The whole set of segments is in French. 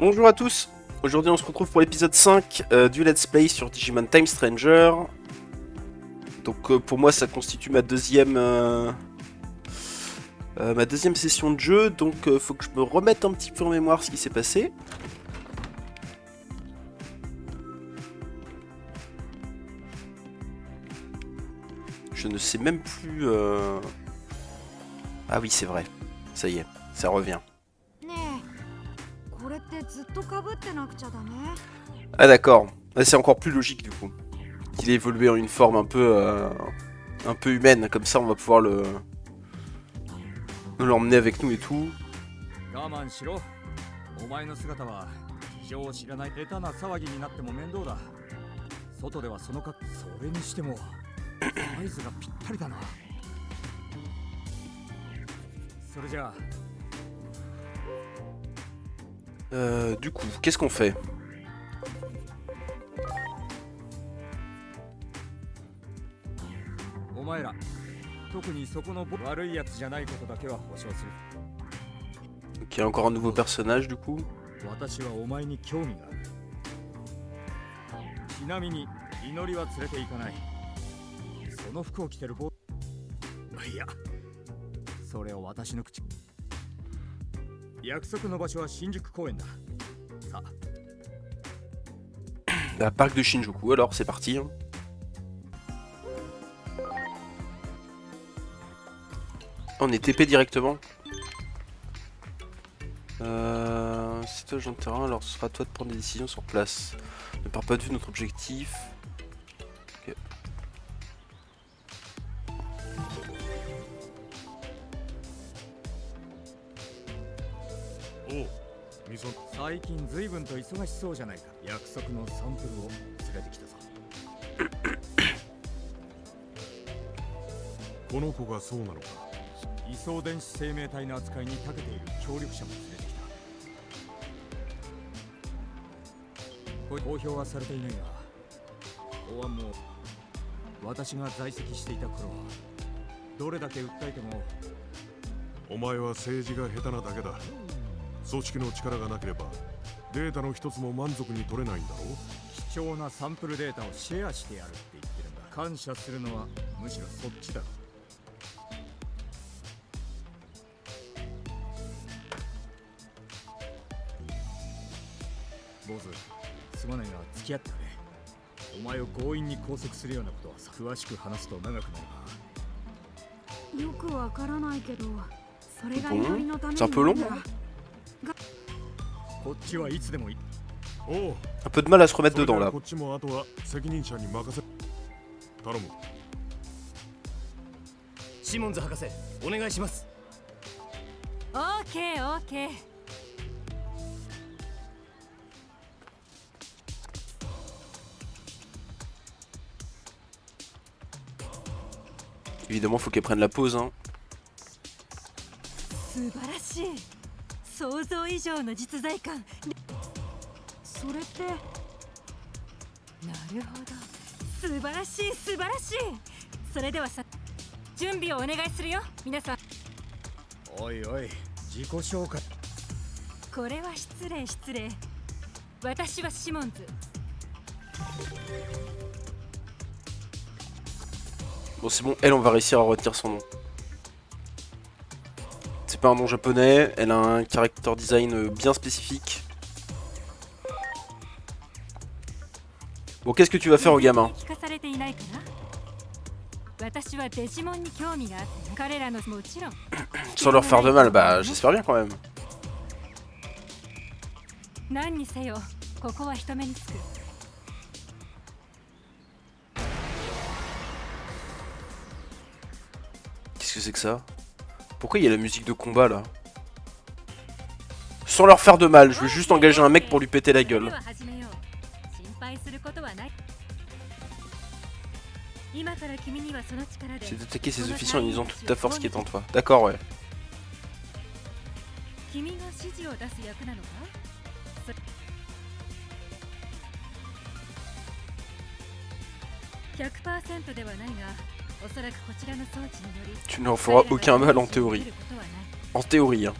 Bonjour à tous, aujourd'hui on se retrouve pour l'épisode 5 du Let's Play sur Digimon Time Stranger. Donc pour moi ça constitue ma deuxième session de jeu, donc faut que je me remette un petit peu en mémoire ce qui s'est passé. Je ne sais même plus... Ah oui c'est vrai, ça y est, ça revient. Ah d'accord, c'est encore plus logique du coup. Qu'il ait évolué en une forme un peu humaine, comme ça on va pouvoir l'emmener avec nous et tout. お前の姿は事情を知らない下手な騒ぎになっても面倒だ。外ではその格好、それにしてもサイズがぴったりだな。それじゃあ。Du coup, qu'est-ce qu'on fait? Ok, encore un nouveau personnage du coup. La parc de Shinjuku, alors c'est parti. Hein. On est TP directement. C'est toi agent de terrain, alors ce sera à toi de prendre des décisions sur place. Ne pars pas de vue notre objectif. Ok. Oh, 最近随分と忙しそうじゃないか。約束のサンプルを連れてきたぞ。この子がそうなのか。移送電子生命体の扱いに長けている協力者も連れてきた。公表はされていないが、公安も私が在籍していた頃はどれだけ訴えても。お前は政治が下手なだけだ。組織の力がなければデータの一つも満足に取れないんだろう。貴重なサンプルデータをシェアしてやるって言ってるんだ。感謝するのはむしろそっちだ。坊主、すまないが付き合ってくれ。お前を強引に拘束するようなことはさ、詳しく話すと長くなるが。よくわからないけど、それが祈りのためになるなら。こっちはいつでもいい。Un peu de mal à se remettre dedans là. こっちもあとは責任者に任せ。頼む。シモンズ博士、お願いします。オーケーオーケー。Évidemment, faut qu'elle prenne la pause. Hein. 素晴らしい。想像以上の実在感。それって。なるほど。素晴らしい素晴らしい。それではさ、準備をお願いするよ、皆さん。おいおい、自己紹介。これは失礼失礼。私はシモンズ。Bon, c'est bon, elle, on va réussir à retenir son nom. C'est pas un nom japonais, elle a un character design bien spécifique. Bon, qu'est-ce que tu vas faire au gamin? Sans leur faire de mal, bah j'espère bien quand même. Qu'est-ce que c'est que ça? Pourquoi il y a la musique de combat là? Sans leur faire de mal, je veux juste engager un mec pour lui péter la gueule. C'est d'attaquer ces officiers en usant toute ta force qui est en toi. D'accord, ouais. Tu ne leur feras aucun mal en théorie. En théorie, hein.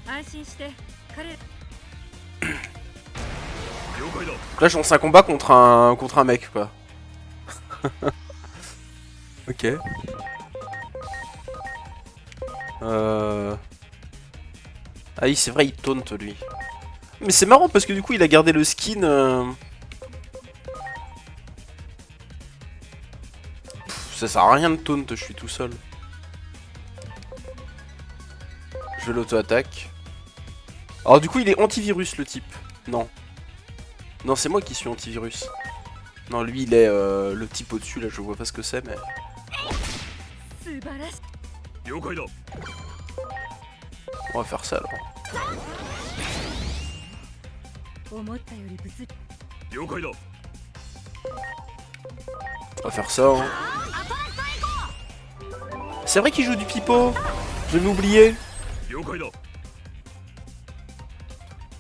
Donc là, je lance un combat contre un mec, quoi. Ok. Ah oui, c'est vrai, il taunt, lui. Mais c'est marrant, parce que du coup, il a gardé le skin... ça sert à rien de taunt, je suis tout seul. Je vais l'auto-attaque. Alors du coup, il est antivirus, le type. Non. Non, c'est moi qui suis antivirus. Non, lui, il est le type au-dessus, là, je vois pas ce que c'est, mais... On va faire ça, alors. On va faire ça, hein. C'est vrai qu'il joue du pipeau. Je vais m'oublier.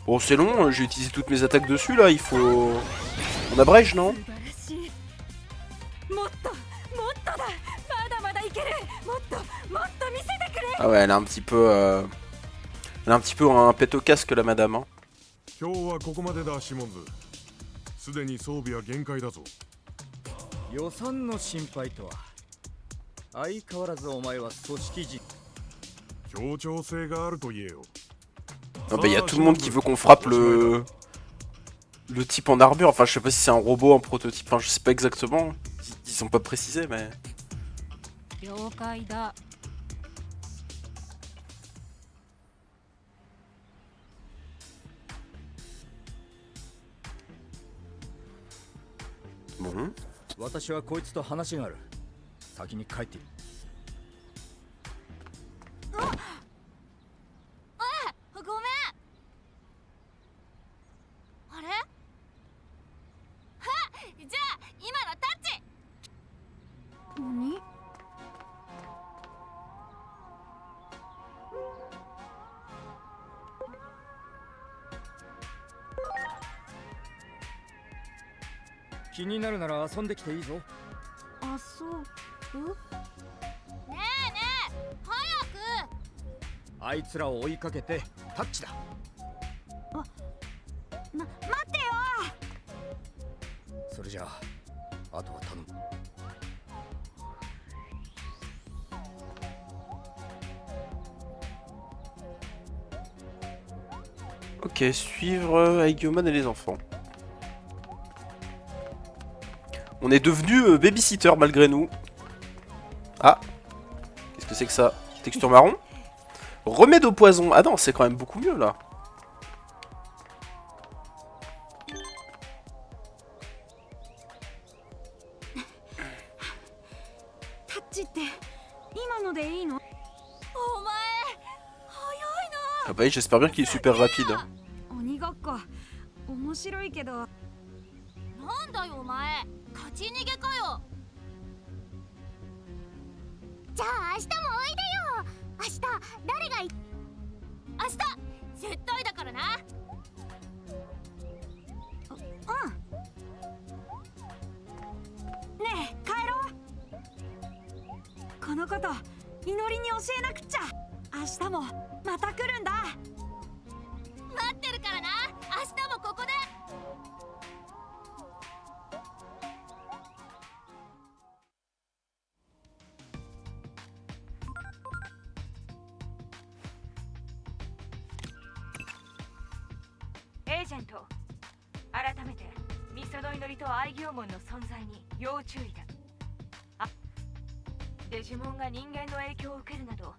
Bon, c'est long, j'ai utilisé toutes mes attaques dessus, là, il faut... On abrège, non? Ah ouais, elle a un petit peu... Elle a un petit peu un pet au casque, la madame, hein. Ah bah, y a tout le monde qui veut qu'on frappe le type en armure. Enfin, je sais pas si c'est un robot, un prototype, enfin, je sais pas exactement. Ils sont pas précisés, mais... Bon. 私はこいつと話がある。先に帰っている。ごめん。あれ？じゃあ今のタッチ。何？気になるなら遊んできていいぞ。遊ぶ？ねえねえ、早く。あいつらを追いかけてタッチだ。待ってよ。それじゃあ、あとは頼む。Ok, suivre Aigyoman et les enfants. On est devenu babysitter malgré nous. Ah, qu'est-ce que c'est que ça? Texture marron? Remède au poison. Ah non, c'est quand même beaucoup mieux là. Ah bah oui, j'espère bien qu'il est super rapide. 面白いけど。なんだよお前、勝ち逃げかよ。じゃあ明日もおいでよ。明日誰が明日絶対だからな。ねえ帰ろう。このこと祈りに教えなくっちゃ。明日もまた来るんだ。待ってるからな。明日もここで。エージェント、改めてミソの祈りと愛行門の存在に要注意だ。あ、デジモンが人間の影響を受けるなど、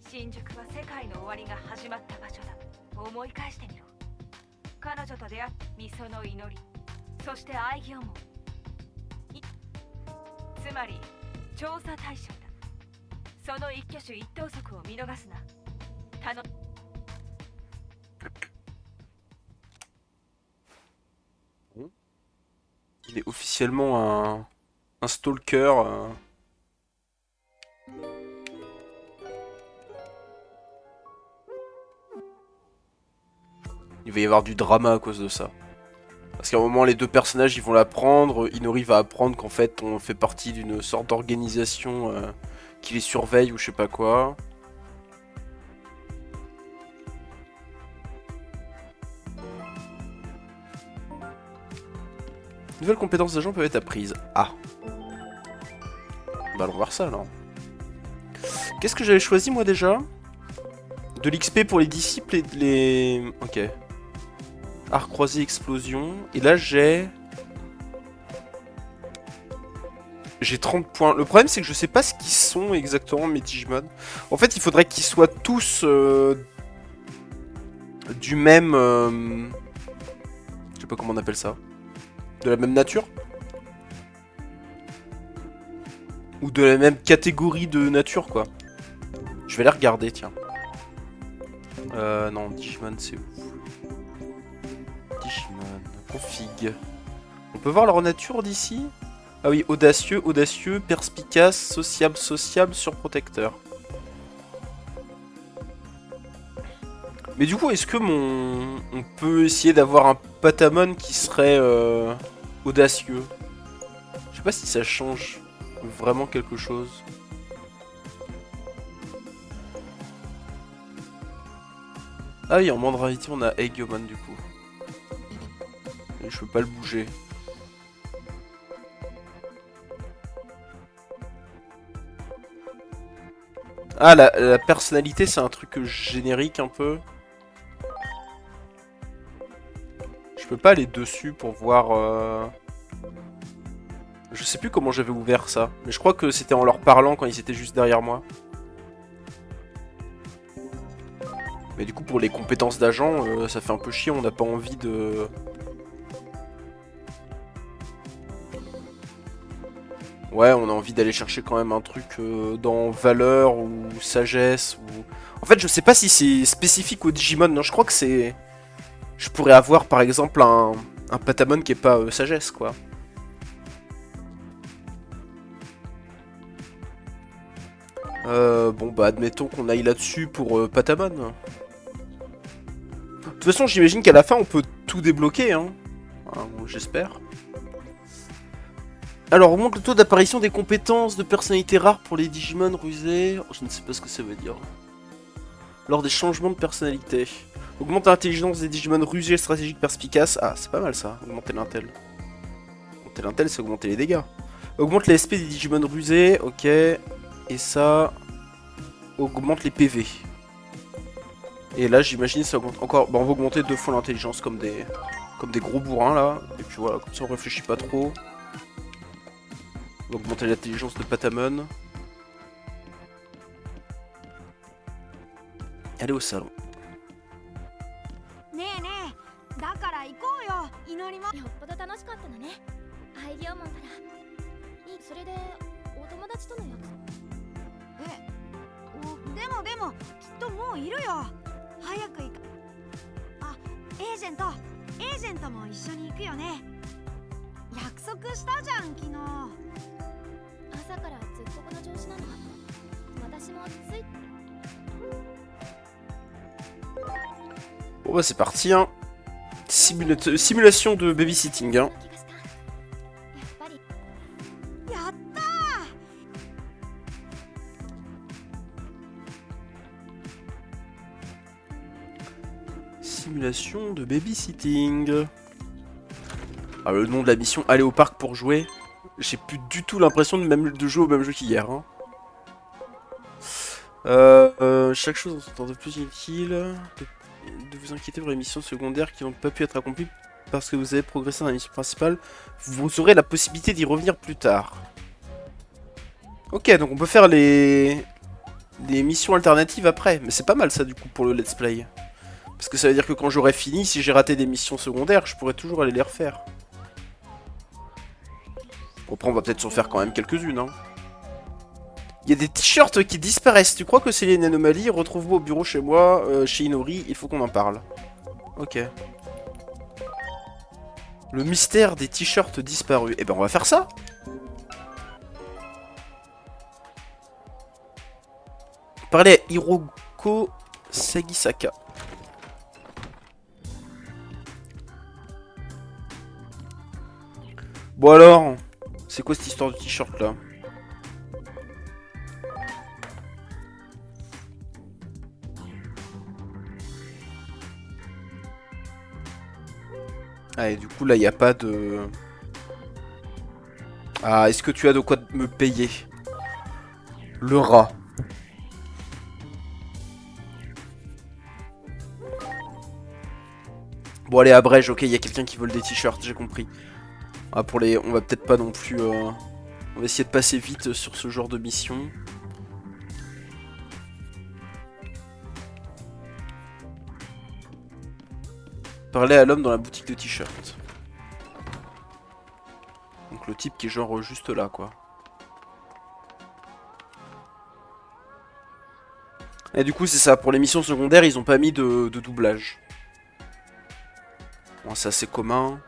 新宿は世界の終わりが始まった場所だ。思い返してみろ。彼女と出会ったミソの祈り、そして愛行門、つまり調査対象だ。その一挙手一投足を見逃すな。Il est officiellement un stalker. Il va y avoir du drama à cause de ça. Parce qu'à un moment, les deux personnages, ils vont l'apprendre. Inori va apprendre qu'en fait, on fait partie d'une sorte d'organisation qui les surveille ou je sais pas quoi. Nouvelles compétences d'agent peuvent être apprises. Ah. Bah allons voir ça alors. Qu'est-ce que j'avais choisi moi déjà? De l'XP pour les disciples et les... Ok. Art croisé, explosion. Et là j'ai... J'ai 30 points. Le problème c'est que je sais pas ce qu'ils sont exactement mes Digimon. En fait il faudrait qu'ils soient tous du même... Je sais pas comment on appelle ça. De la même nature? Ou de la même catégorie de nature quoi. Je vais les regarder tiens. Non, Digimon c'est où? Digimon, config. On peut voir leur nature d'ici? Ah oui, audacieux, audacieux, perspicace, sociable, sociable, surprotecteur. Mais du coup, est-ce que on peut essayer d'avoir un Patamon qui serait audacieux? Je sais pas si ça change vraiment quelque chose. Ah oui, en Mandravity, on a Aegomon du coup. Et je peux pas le bouger. Ah, la personnalité, c'est un truc générique un peu. Je peux pas aller dessus pour voir... Je sais plus comment j'avais ouvert ça. Mais je crois que c'était en leur parlant quand ils étaient juste derrière moi. Mais du coup, pour les compétences d'agent, ça fait un peu chier. On n'a pas envie de... Ouais, on a envie d'aller chercher quand même un truc dans valeur ou sagesse ou... En fait, je sais pas si c'est spécifique au Digimon. Non, je crois que c'est... Je pourrais avoir par exemple un Patamon qui est pas sagesse, quoi. Bon, bah admettons qu'on aille là-dessus pour Patamon. De toute façon, j'imagine qu'à la fin, on peut tout débloquer, hein. Bon, j'espère. Alors, augmente le taux d'apparition des compétences de personnalités rares pour les Digimon rusés. Je ne sais pas ce que ça veut dire. Lors des changements de personnalité. Augmente l'intelligence des Digimon rusés, stratégiques, perspicaces. Ah, c'est pas mal ça, augmenter l'intel. Augmenter l'intel, c'est augmenter les dégâts. Augmente les SP des Digimon rusés, ok. Et ça... augmente les PV. Et là, j'imagine ça augmente encore... Bah, on va augmenter 2 fois l'intelligence comme des gros bourrins, là. Et puis voilà, comme ça on réfléchit pas trop. On va augmenter l'intelligence de Patamon. Allez au salon. ねえねえ、だから行こうよ、祈りも。よっぽど楽しかったのね。廃業門からいい。それでお友達との約束。でもきっともういるよ。早く行か。あ、エージェントも一緒に行くよね。約束したじゃん、昨日。朝からずっとこの調子なの。私もつい。 Bon bah c'est parti hein. Simulation de babysitting hein. Simulation de babysitting. Ah, le nom de la mission, aller au parc pour jouer. J'ai plus du tout l'impression de jouer au même jeu qu'hier hein. Chaque chose en son temps de plus inutile. De vous inquiéter pour les missions secondaires qui n'ont pas pu être accomplies parce que vous avez progressé dans la mission principale. Vous aurez la possibilité d'y revenir plus tard. Ok, donc on peut faire les missions alternatives après. Mais c'est pas mal ça du coup pour le let's play. Parce que ça veut dire que quand j'aurai fini, si j'ai raté des missions secondaires, je pourrais toujours aller les refaire. Bon, après on va peut-être s'en faire quand même quelques-unes hein. Il y a des t-shirts qui disparaissent. Tu crois que c'est une anomalie? Retrouve-moi au bureau chez moi, chez Inori. Il faut qu'on en parle. Ok. Le mystère des t-shirts disparus. Eh ben, on va faire ça. Parler à Hiroko Sagisaka. Bon alors, c'est quoi cette histoire de t-shirt là? Ah et du coup là il n'y a pas de... Ah, est-ce que tu as de quoi me payer? Le rat. Bon allez, abrège, ok, il y a quelqu'un qui vole des t-shirts, j'ai compris. Ah, pour les... On va peut-être pas non plus... On va essayer de passer vite sur ce genre de mission. Parler à l'homme dans la boutique de t-shirts. Donc le type qui est genre juste là, quoi. Et du coup, c'est ça, pour les missions secondaires, ils ont pas mis de doublage. Bon, c'est assez commun.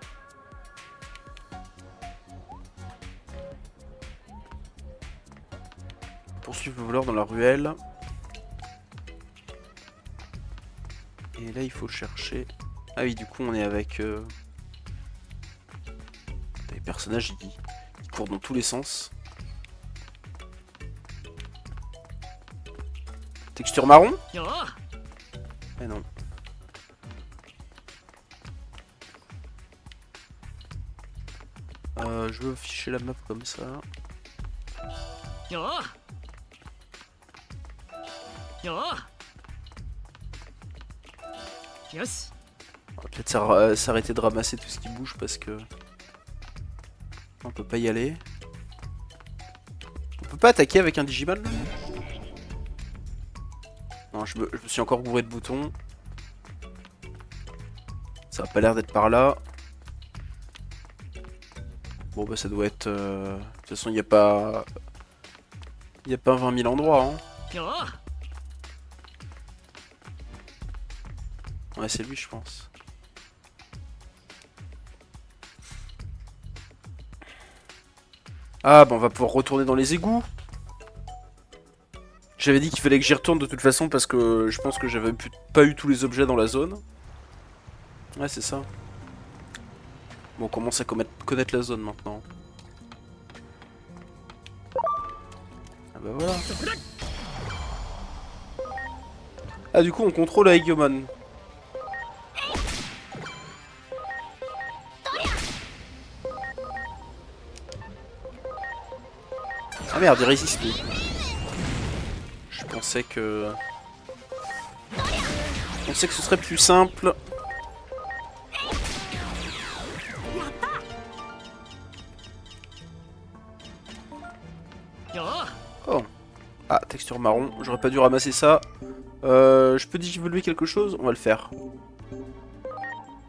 Poursuivre le voleur dans la ruelle. Et là, il faut chercher... Ah oui, du coup, on est avec... des personnages qui courent dans tous les sens. Texture marron? Eh non. Je veux afficher la map comme ça. On va peut-être s'arrêter de ramasser tout ce qui bouge parce que... On peut pas y aller. On peut pas attaquer avec un Digimon? Non, je me suis encore gouré de boutons. Ça a pas l'air d'être par là. Bon bah ça doit être... De toute façon il n'y a pas... Il n'y a pas 20 000 endroits hein. Ouais c'est lui je pense. Ah bah on va pouvoir retourner dans les égouts. J'avais dit qu'il fallait que j'y retourne de toute façon parce que je pense que j'avais pas eu tous les objets dans la zone. Ouais c'est ça. Bon, on commence à connaître la zone maintenant. Ah bah voilà. Ah du coup on contrôle Aigomon. Ah merde, il résiste lui. Je pensais que ce serait plus simple. Oh. Ah, texture marron. J'aurais pas dû ramasser ça. Je peux digivoluer quelque chose? On va le faire.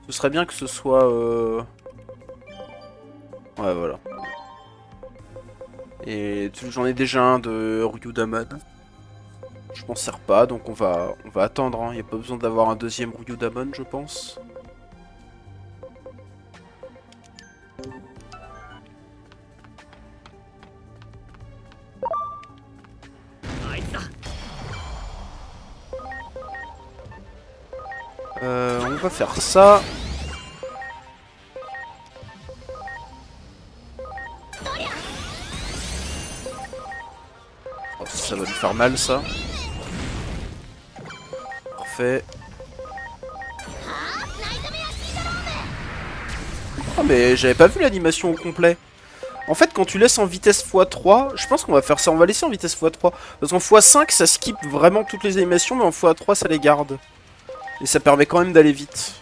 Ce serait bien que ce soit... Ouais, voilà. Et j'en ai déjà un de Ryudamon. Je m'en sers pas, donc on va attendre. Hein. Y a pas besoin d'avoir un deuxième Ryudamon, je pense. On va faire ça. Oh, ça va lui faire mal ça. Parfait. Oh mais j'avais pas vu l'animation au complet. En fait quand tu laisses en vitesse x3, je pense qu'on va faire ça, on va laisser en vitesse x3. Parce qu'en x5 ça skip vraiment toutes les animations, mais en x3 ça les garde. Et ça permet quand même d'aller vite.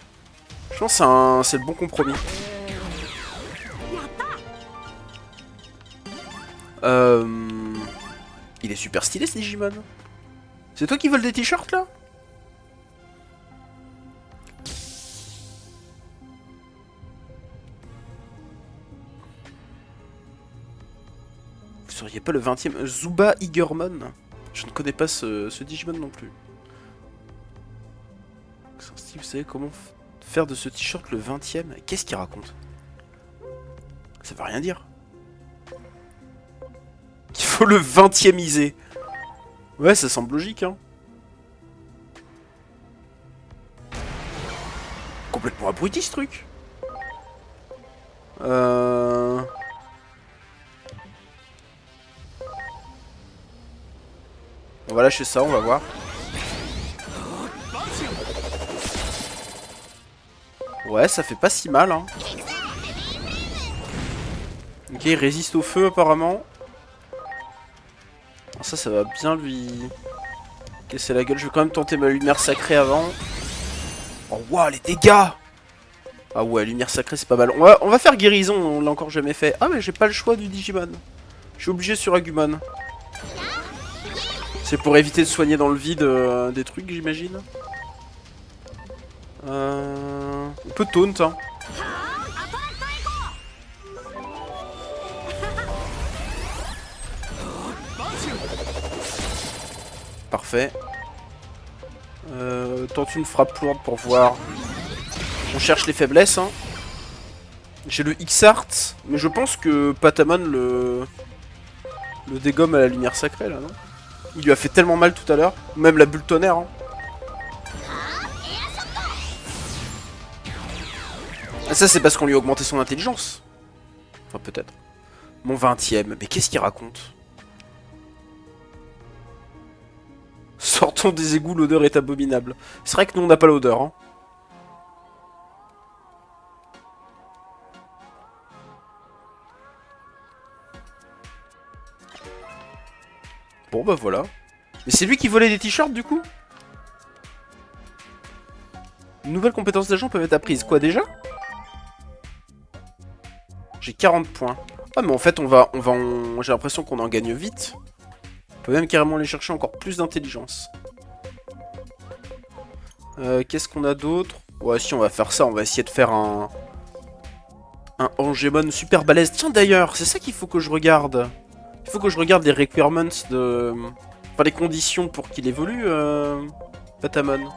Je pense que c'est le bon compromis. Il est super stylé ce Digimon. C'est toi qui voles des t-shirts là? Vous seriez pas le 20ème Zuba Igermon? Je ne connais pas ce Digimon non plus. Vous savez comment faire de ce t-shirt le 20ème? Qu'est-ce qu'il raconte? Ça veut rien dire. Il faut le 20ème iser. Ouais, ça semble logique, hein. Complètement abruti ce truc. On va lâcher ça, on va voir. Ouais, ça fait pas si mal, hein. Ok, il résiste au feu apparemment. Alors ça va bien lui casser la gueule. Je vais quand même tenter ma lumière sacrée avant. Oh waouh, les dégâts! Ah ouais, lumière sacrée c'est pas mal. On va faire guérison, on l'a encore jamais fait. Ah mais j'ai pas le choix du Digimon. Je suis obligé sur Agumon. C'est pour éviter de soigner dans le vide des trucs, j'imagine. On peut taunt, hein. Parfait. Tente une frappe lourde pour voir. On cherche les faiblesses, hein. J'ai le X-Art, mais je pense que Patamon le dégomme à la lumière sacrée, là, non? Il lui a fait tellement mal tout à l'heure. Même la bulle tonnerre, hein. Ah, ça, c'est parce qu'on lui a augmenté son intelligence. Enfin, peut-être. Mon 20ème. Mais qu'est-ce qu'il raconte? Sortons des égouts, l'odeur est abominable. C'est vrai que nous, on n'a pas l'odeur, hein. Bon bah voilà. Mais c'est lui qui volait des t-shirts du coup? Nouvelles compétences d'agent peuvent être apprises. Quoi déjà? J'ai 40 points. Ah mais en fait j'ai l'impression qu'on en gagne vite. On peut même carrément aller chercher encore plus d'intelligence. Qu'est-ce qu'on a d'autre? Ouais si on va faire ça, on va essayer de faire un Angemon super balèze. Tiens d'ailleurs, c'est ça qu'il faut que je regarde. Il faut que je regarde les requirements de... Enfin les conditions pour qu'il évolue, Patamon.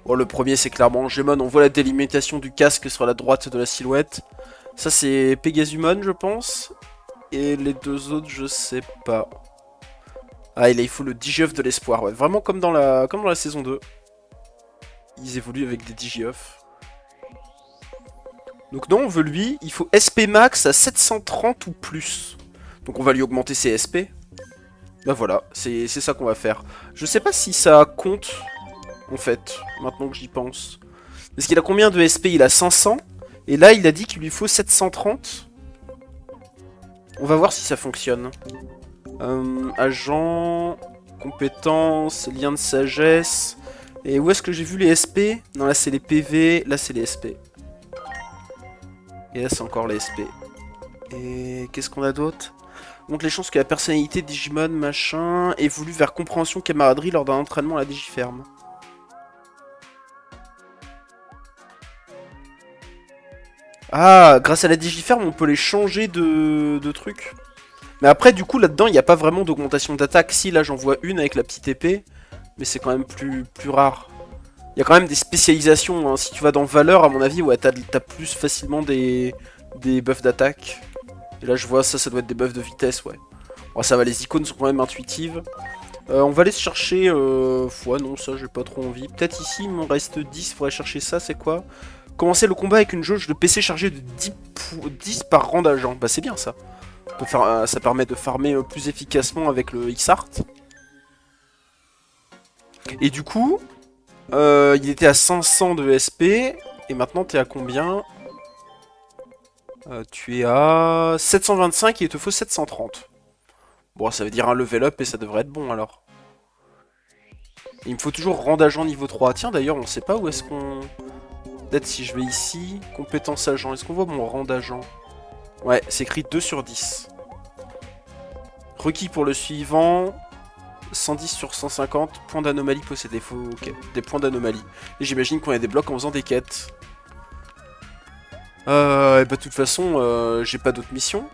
Bon, le premier c'est clairement Angemon, on voit la délimitation du casque sur la droite de la silhouette. Ça c'est Pegasumon je pense. Et les deux autres je sais pas. Ah et là il faut le Digiœuf de l'espoir, ouais. Vraiment comme dans la saison 2. Ils évoluent avec des Digiœufs. Donc non on veut lui, il faut SP max à 730 ou plus. Donc on va lui augmenter ses SP. Bah voilà, c'est ça qu'on va faire. Je sais pas si ça compte, en fait, maintenant que j'y pense. Parce qu'il a combien de SP? Il a 500. Et là, il a dit qu'il lui faut 730. On va voir si ça fonctionne. Agent, compétences, lien de sagesse. Et où est-ce que j'ai vu les SP? Non, là c'est les PV, là c'est les SP. Et là c'est encore les SP. Et qu'est-ce qu'on a d'autre? Montre les chances que la personnalité Digimon machin évolue vers compréhension camaraderie lors d'un entraînement à la Digiferme. Ah, grâce à la Digiferme, on peut les changer de trucs. Mais après, du coup, là-dedans, il n'y a pas vraiment d'augmentation d'attaque. Si, là, j'en vois une avec la petite épée. Mais c'est quand même plus rare. Il y a quand même des spécialisations. Hein. Si tu vas dans Valeur, à mon avis, ouais, t'as plus facilement des buffs d'attaque. Et là, je vois, ça doit être des buffs de vitesse, ouais. Bon, ça va, les icônes sont quand même intuitives. On va aller se chercher... Ouais, non, ça, j'ai pas trop envie. Peut-être ici, il m'en reste 10. Il faudrait chercher ça, c'est quoi? Commencer le combat avec une jauge de PC chargée de 10 par rang d'agent. Bah, c'est bien, ça. On peut faire, ça permet de farmer plus efficacement avec le X-Art. Et du coup, il était à 500 de SP. Et maintenant, t'es à combien? Tu es à 725 et il te faut 730. Bon, ça veut dire un level up et ça devrait être bon alors. Et il me faut toujours rang d'agent niveau 3. Tiens, d'ailleurs, on sait pas où est-ce qu'on... Peut-être si je vais ici, compétence agent. Est-ce qu'on voit mon rang d'agent? Ouais, c'est écrit 2 sur 10. Requis pour le suivant. 110 sur 150. Points d'anomalie possédés. Faut... Ok, des points d'anomalie. Et j'imagine qu'on a des blocs en faisant des quêtes. Et bah de toute façon, j'ai pas d'autres missions.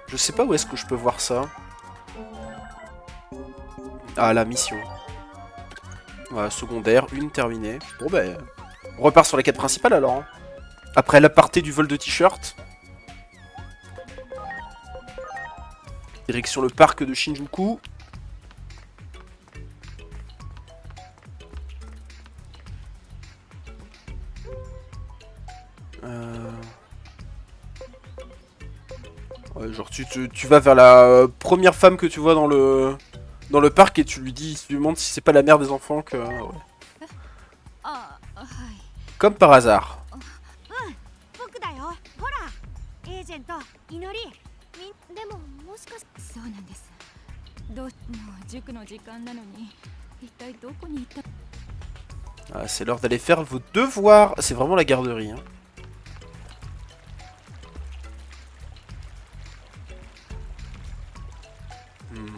Je sais pas où est-ce que je peux voir ça. Ah, la mission. Voilà, secondaire, une terminée. Bon bah, on repart sur la quête principale alors. Hein. Après l'aparté du vol de t-shirt. Direction le parc de Shinjuku. Ouais, genre tu vas vers la première femme que tu vois dans le parc et tu lui demandes si c'est pas la mère des enfants que... Ouais. Comme par hasard. もしかしそうなんです。もう塾の時間なのに一体どこに行った。 Ah, c'est l'heure d'aller faire vos devoirs. C'est vraiment la garderie. Hein.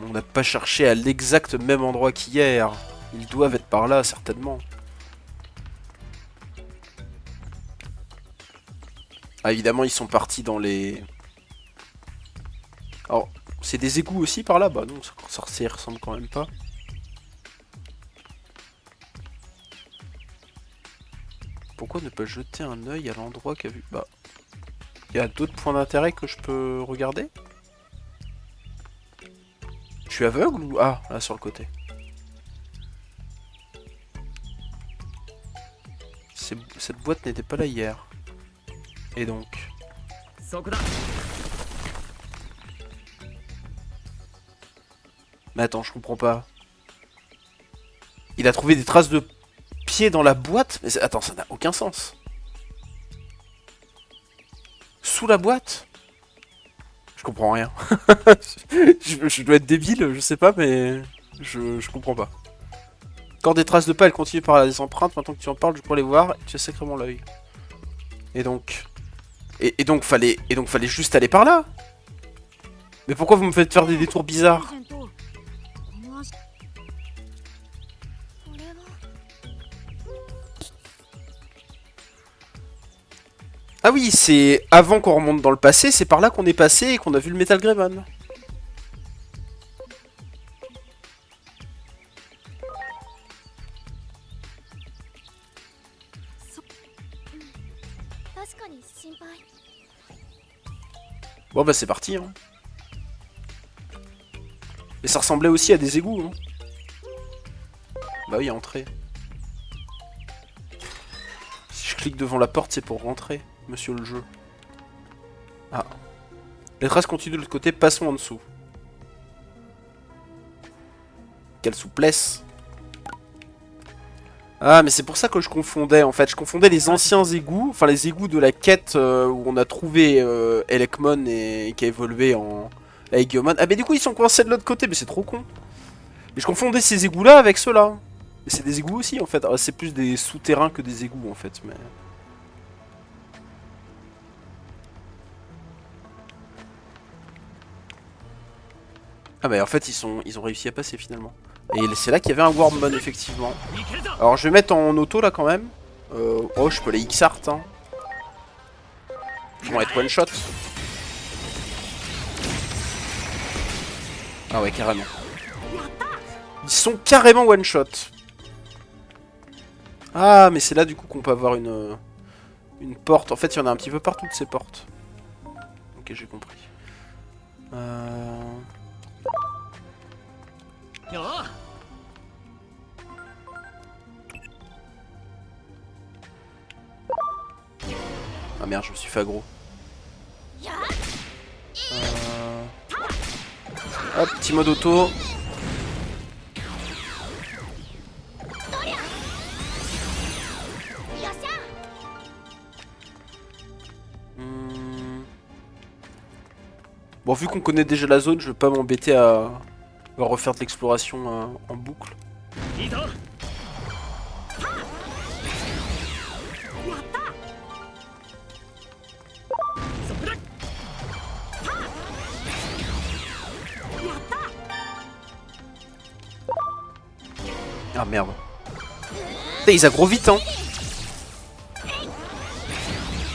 On n'a pas cherché à l'exact même endroit qu'hier. Ils doivent être par là, certainement. Ah, évidemment, ils sont partis dans les... Alors, c'est des égouts aussi par là? Bah non, ça y ressemble quand même pas. Pourquoi ne pas jeter un œil à l'endroit qu'a vu... Bah... Il y a d'autres points d'intérêt que je peux regarder? Je suis aveugle ou... Ah, là sur le côté. Cette boîte n'était pas là hier. Et donc... Mais attends, je comprends pas. Il a trouvé des traces de pieds dans la boîte? Mais attends, ça n'a aucun sens. Sous la boîte? Je comprends rien. je dois être débile, je sais pas, mais... Je comprends pas. Quand des traces de pas, elles continuent par les empreintes. Maintenant que tu en parles, je pourrais les voir. Tu as sacrément l'œil. Et donc... Et donc fallait juste aller par là. Mais pourquoi vous me faites faire des détours bizarres? Ah oui, c'est avant qu'on remonte dans le passé, c'est par là qu'on est passé et qu'on a vu le Metal Greymon. Bon bah c'est parti hein. Mais ça ressemblait aussi à des égouts hein. Bah oui, entrée. Si je clique devant la porte, c'est pour rentrer, monsieur le jeu. Ah. Les traces continuent de l'autre côté, passons en dessous. Quelle souplesse. Ah, mais c'est pour ça que je confondais, en fait. Je confondais les anciens égouts, enfin les égouts de la quête où on a trouvé Elecmon et qui a évolué en Aegomon. Ah, mais du coup, ils sont coincés de l'autre côté, mais c'est trop con. Mais je confondais ces égouts-là avec ceux-là. Et c'est des égouts aussi, en fait. Ah, c'est plus des souterrains que des égouts, en fait, mais... Ah bah en fait ils ont réussi à passer finalement. Et c'est là qu'il y avait un Wormmon effectivement. Alors je vais mettre en auto là quand même. Oh je peux les X-Art hein. Ils vont être one shot. Ah ouais carrément. Ils sont carrément one shot. Ah mais c'est là du coup qu'on peut avoir une porte. En fait il y en a un petit peu partout de ces portes. Ok j'ai compris. Ah merde, je me suis fait aggro. Hop, petit mode auto. Bon, vu qu'on connaît déjà la zone, je vais pas m'embêter à refaire de l'exploration en boucle. Ah merde. Putain, ils aggro vite hein.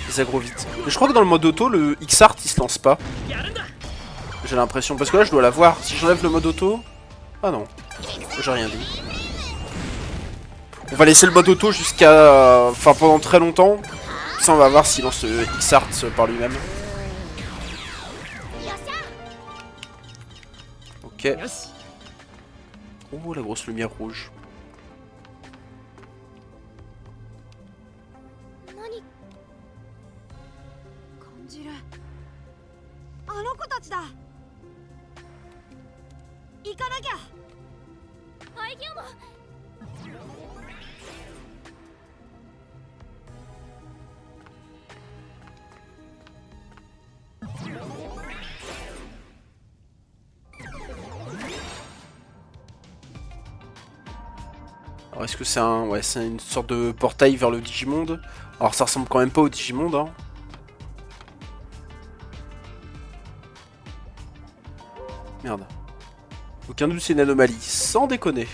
Ils aggro vite. Mais je crois que dans le mode auto, le X-Art il se lance pas. J'ai l'impression, parce que là je dois l'avoir. Si j'enlève le mode auto... Ah non, j'ai rien dit. On va laisser le mode auto jusqu'à... Enfin pendant très longtemps. Ça on va voir s'il lance le X-Art par lui-même. Ok. Oh la grosse lumière rouge. あの子たちだ。行かなきゃ。アイギョモン。Alors est-ce que c'est un... Ouais, c'est une sorte de portail vers le Digimonde. Alors ça ressemble quand même pas au Digimonde, hein. Merde. Aucun doute c'est une anomalie, sans déconner.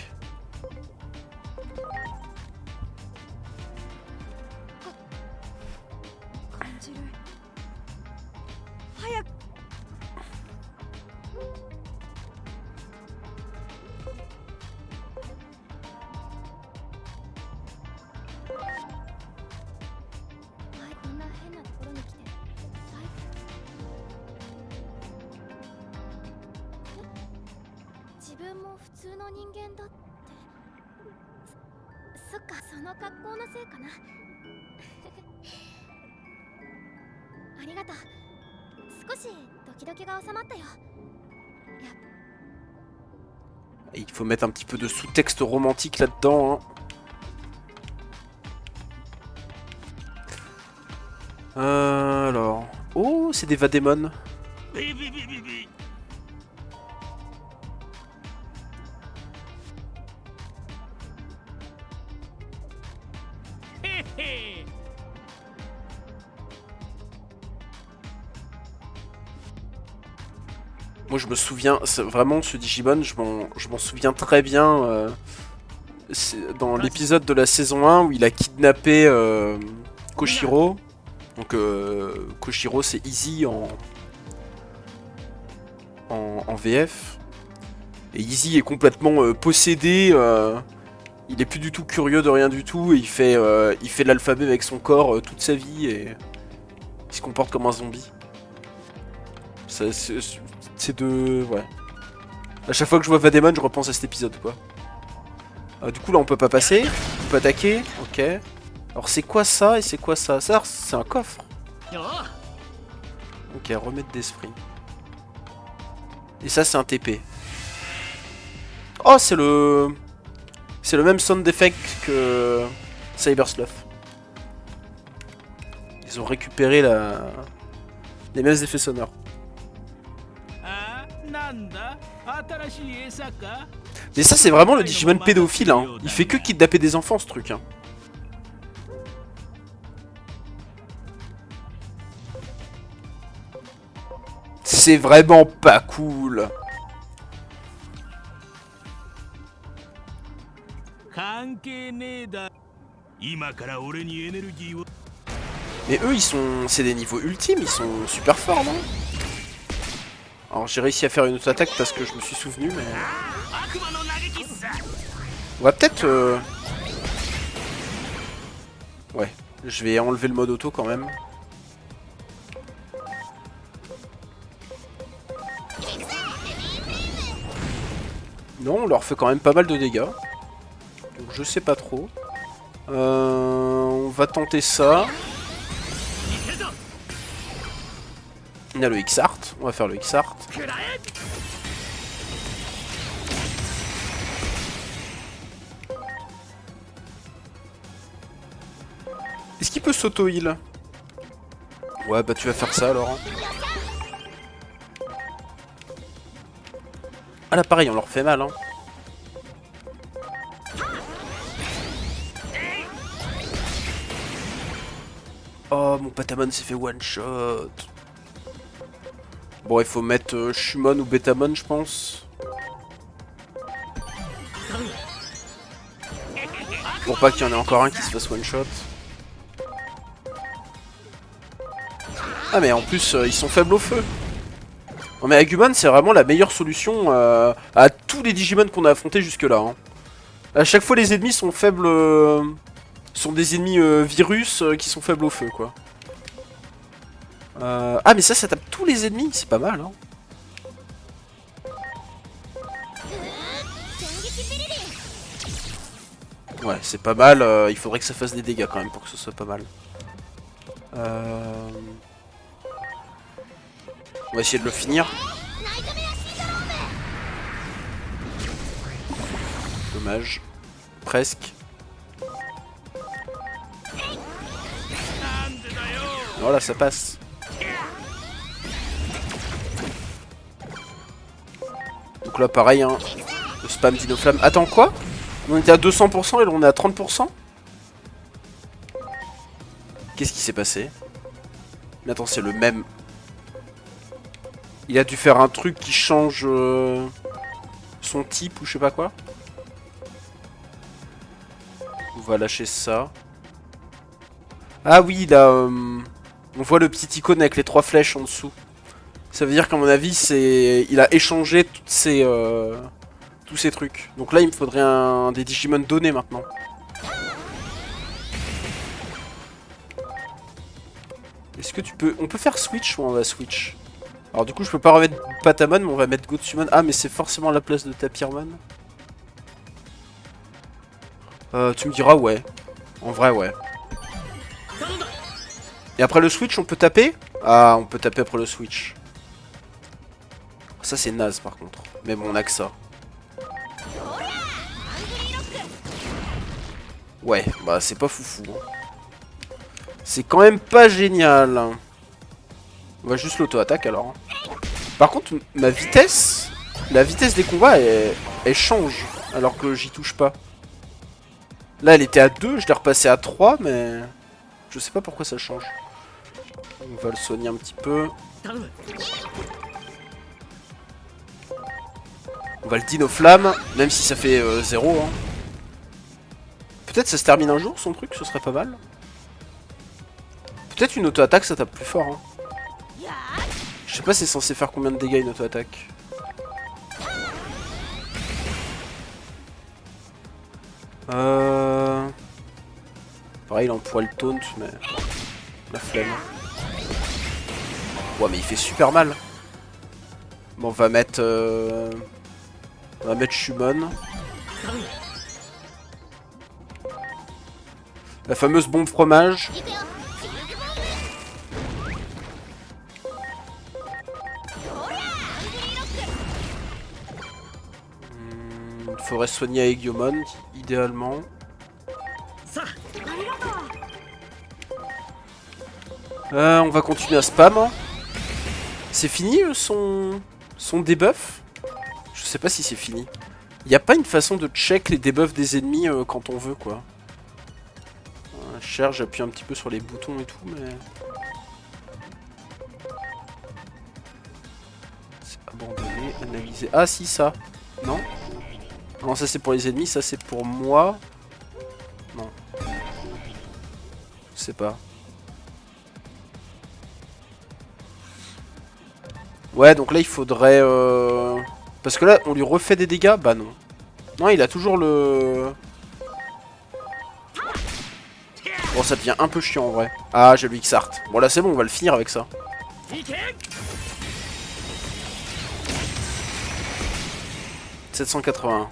Et il faut mettre un petit peu de sous-texte romantique là-dedans, hein. Alors... Oh, c'est des Vadémon. Moi je me souviens, vraiment ce Digimon, je m'en souviens très bien. Dans l'épisode de la saison 1 où il a kidnappé Koshiro. Donc Koshiro c'est Easy en VF. Et Easy est complètement possédé. Il est plus du tout curieux de rien du tout. Et il fait l'alphabet avec son corps toute sa vie. Et il se comporte comme un zombie. C'est de... Ouais. À chaque fois que je vois Vadémon, je repense à cet épisode, quoi. Du coup, là, on peut pas passer. On peut attaquer. Ok. Alors, c'est quoi ça et c'est quoi ça? Ça, c'est un coffre. Ok, remettre d'esprit. Et ça, c'est un TP. Oh, c'est le... C'est le même sound effect que... Cybersluff. Ils ont récupéré les mêmes effets sonores. Mais ça c'est vraiment le Digimon pédophile, hein. Il fait que kidnapper des enfants ce truc, hein. C'est vraiment pas cool. Mais eux ils sont... C'est des niveaux ultimes, ils sont super forts, non? Alors j'ai réussi à faire une autre attaque parce que je me suis souvenu, mais... On va peut-être... Ouais, je vais enlever le mode auto quand même. Non, on leur fait quand même pas mal de dégâts. Donc je sais pas trop. On va tenter ça. Il y a le X-Art, on va faire le X-Art. Est-ce qu'il peut s'auto-heal? Ouais, bah tu vas faire ça alors. Ah là pareil, on leur fait mal, hein. Oh, mon Patamon s'est fait one shot. Bon, il faut mettre Shumon ou Betamon, je pense. Pour pas qu'il y en ait encore un qui se fasse one shot. Ah, mais en plus, ils sont faibles au feu. Non, mais Agumon, c'est vraiment la meilleure solution à tous les Digimon qu'on a affrontés jusque-là, hein. À chaque fois, les ennemis sont faibles. Sont des ennemis virus qui sont faibles au feu, quoi. Ah mais ça tape tous les ennemis, c'est pas mal, hein. Ouais, c'est pas mal, il faudrait que ça fasse des dégâts quand même pour que ce soit pas mal. On va essayer de le finir. Dommage. Presque. Voilà, ça passe. Donc là, pareil, hein. Le spam d'Inoflamme. Attends, quoi? On était à 200% et là on est à 30%. Qu'est-ce qui s'est passé? Mais attends, c'est le même. Il a dû faire un truc qui change son type ou je sais pas quoi. On va lâcher ça. Ah oui, là, on voit le petit icône avec les 3 flèches en dessous. Ça veut dire qu'à mon avis, il a échangé tous ces trucs. Donc là, il me faudrait un des Digimon donnés maintenant. Est-ce que tu peux... On peut faire switch ou on va switch? Alors du coup, je peux pas remettre Patamon, mais on va mettre Gotsumon. Ah, mais c'est forcément la place de Tapirmon. Tu me diras ouais. En vrai, ouais. Et après le switch, on peut taper? Ah, on peut taper après le switch. Ça, c'est naze par contre. Mais bon, on a que ça. Ouais, bah c'est pas foufou. Hein. C'est quand même pas génial. On va juste l'auto-attaque alors. Par contre, ma vitesse, la vitesse des combats, elle change. Alors que j'y touche pas. Là, elle était à 2, je l'ai repassé à 3, mais... Je sais pas pourquoi ça change. On va le soigner un petit peu. On va le dino flamme, même si ça fait 0. Hein. Peut-être ça se termine un jour son truc, ce serait pas mal. Peut-être une auto-attaque ça tape plus fort. Hein. Je sais pas c'est censé faire combien de dégâts une auto-attaque. Pareil là on pourrait le taunt mais... La flemme. Ouais mais il fait super mal. Bon on va mettre... On va mettre Shumon. La fameuse bombe fromage. Il faudrait soigner avec Yomon, idéalement. On va continuer à spam. Hein. C'est fini son debuff? Je sais pas si c'est fini. Il n'y a pas une façon de check les debuffs des ennemis quand on veut quoi. Cher, j'appuie un petit peu sur les boutons et tout, mais... C'est abandonné, analyser... Ah si, ça. Non? Non, ça c'est pour les ennemis, ça c'est pour moi. Non. Je sais pas. Ouais, donc là il faudrait... Parce que là, on lui refait des dégâts? Bah non. Non, il a toujours le... Bon, ça devient un peu chiant en vrai. Ah, j'ai le X-Art. Bon, là c'est bon, on va le finir avec ça. 781.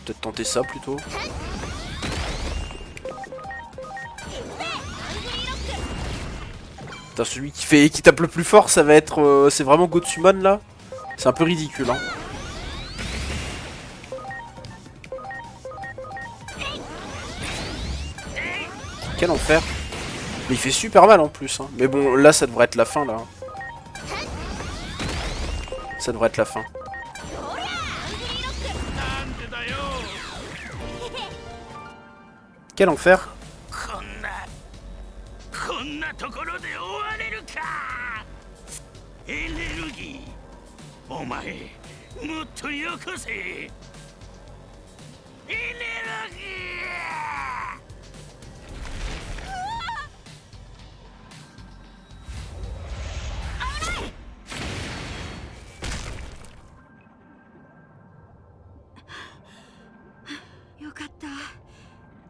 Peut-être tenter ça plutôt. Putain, celui qui tape le plus fort, ça va être... c'est vraiment Gotsumon là. C'est un peu ridicule, hein. Quel enfer. Mais il fait super mal en plus. Hein. Mais bon, là, ça devrait être la fin, là. Ça devrait être la fin. Quel enfer.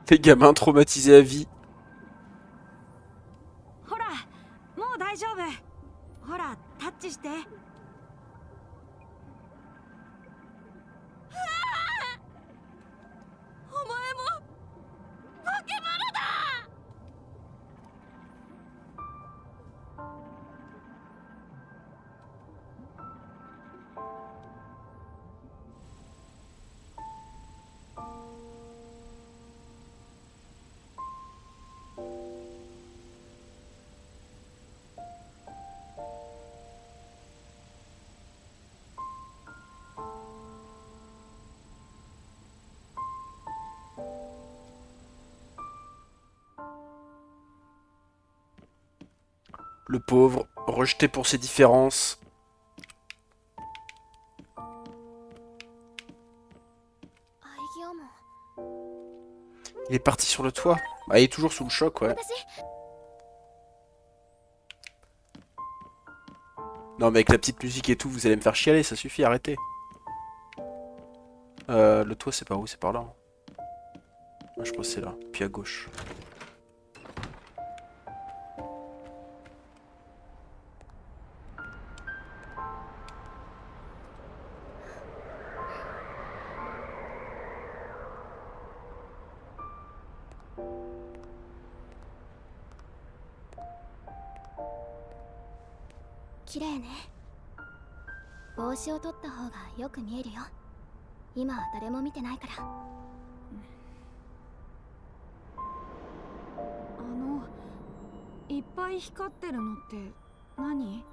Les gamins traumatisés à vie. Le pauvre, rejeté pour ses différences. Il est parti sur le toit. Ah, il est toujours sous le choc, ouais. Non, mais avec la petite musique et tout, vous allez me faire chialer, ça suffit, arrêtez. Le toit, c'est par où? C'est par là. Ah, je pense que c'est là. Puis à gauche.綺麗ね。帽子を取った方がよく見えるよ。今は誰も見てないから。いっぱい光ってるのって何？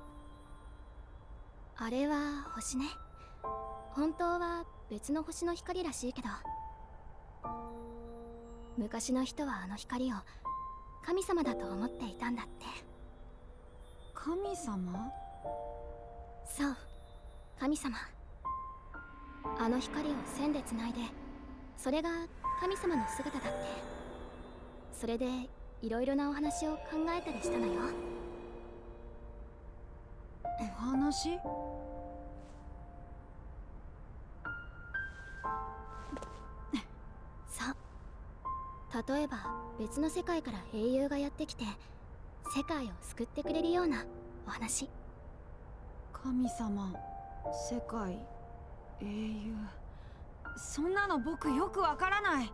あれは星ね。本当は別の星の光らしいけど、昔の人はあの光を神様だと思っていたんだって。神様？そう、神様。あの光を線でつないで、それが神様の姿だって。それでいろいろなお話を考えたりしたのよ。お話？そう。例えば別の世界から英雄がやってきて世界を救ってくれるようなお話。神様、世界、英雄、そんなの僕よくわからない。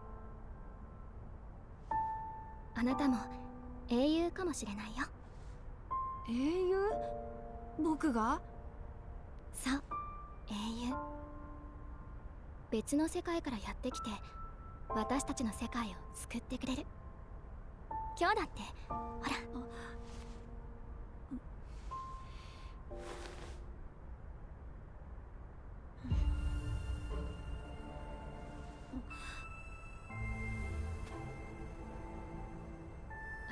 あなたも英雄かもしれないよ。英雄？僕が？そう、英雄。別の世界からやってきて私たちの世界を救ってくれる。今日だってほら。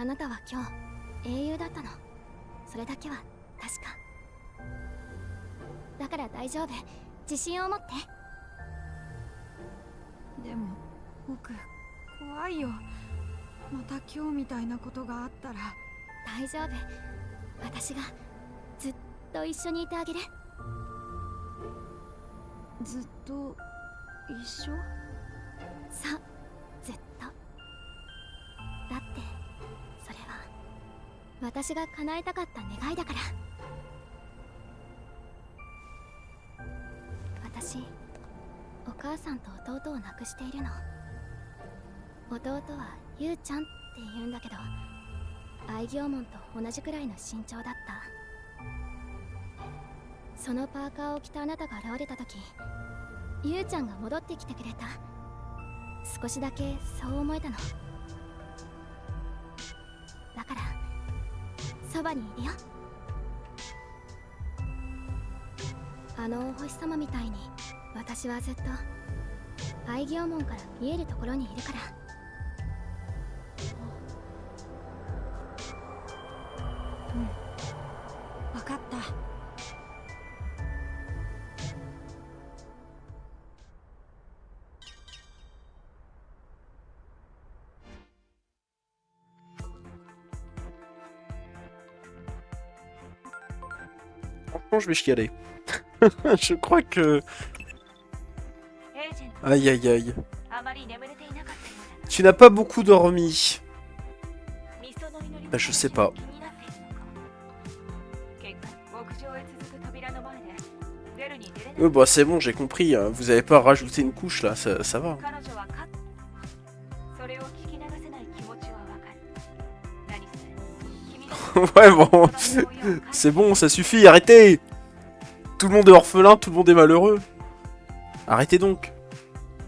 あなたは今日英雄だったの。それだけは確か。だから大丈夫。自信を持って。でも僕怖いよ。また今日みたいなことがあったら。大丈夫。私がずっと一緒にいてあげる。ずっと一緒？そう、ずっと。だってそれは私が叶えたかった願いだから。私、お母さんと弟を亡くしているの。弟はゆうちゃんって言うんだけど、愛行門と同じくらいの身長だった。そのパーカーを着たあなたが現れた時、ゆうちゃんが戻ってきてくれた。少しだけそう思えたの。だからそばにいるよ。あのお星様みたいに私はずっと愛行門から見えるところにいるから。うん、分かった。Franchement, je vais chialer. Je crois que... エージェント、 Aïe aïe aïe. あまり眠れていなかったようだな。 Tu n'as pas beaucoup dormi. ミソの祈り Bah, je sais pas. 気になっているのか。結果、屋上へ続く扉の前で出るに出れない。 Bah c'est bon, j'ai compris. Vous avez pas rajouté une couche là, ça va. 彼女はそれを聞き流せない気持ちはわかる。何せ君の Ouais bon, c'est bon, ça suffit, arrêtez. Tout le monde est orphelin, tout le monde est malheureux. Arrêtez donc.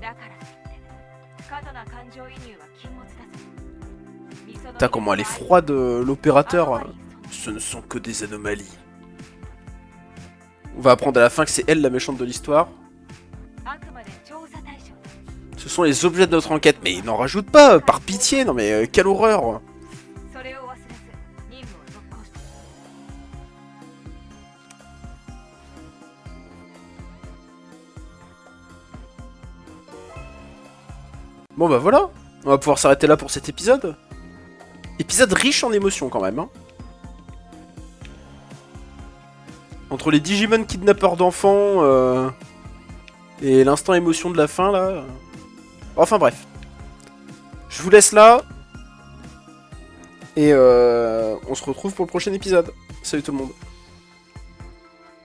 だからといって過度な感情移入は禁物だぞ。ミソの Putain, comment elle est froide, l'opérateur. Ce ne sont que des anomalies. On va apprendre à la fin que c'est elle la méchante de l'histoire. あくまで調査対象。 Ce sont les objets de notre enquête. Mais n'en rajoute pas, par pitié. Non mais quelle horreur. それを忘れず任務を続行して。Bon bah voilà, on va pouvoir s'arrêter là pour cet épisode. Épisode riche en émotions quand même. Hein. Entre les Digimon kidnappeurs d'enfants et l'instant émotion de la fin là. Enfin bref. Je vous laisse là. Et on se retrouve pour le prochain épisode. Salut tout le monde.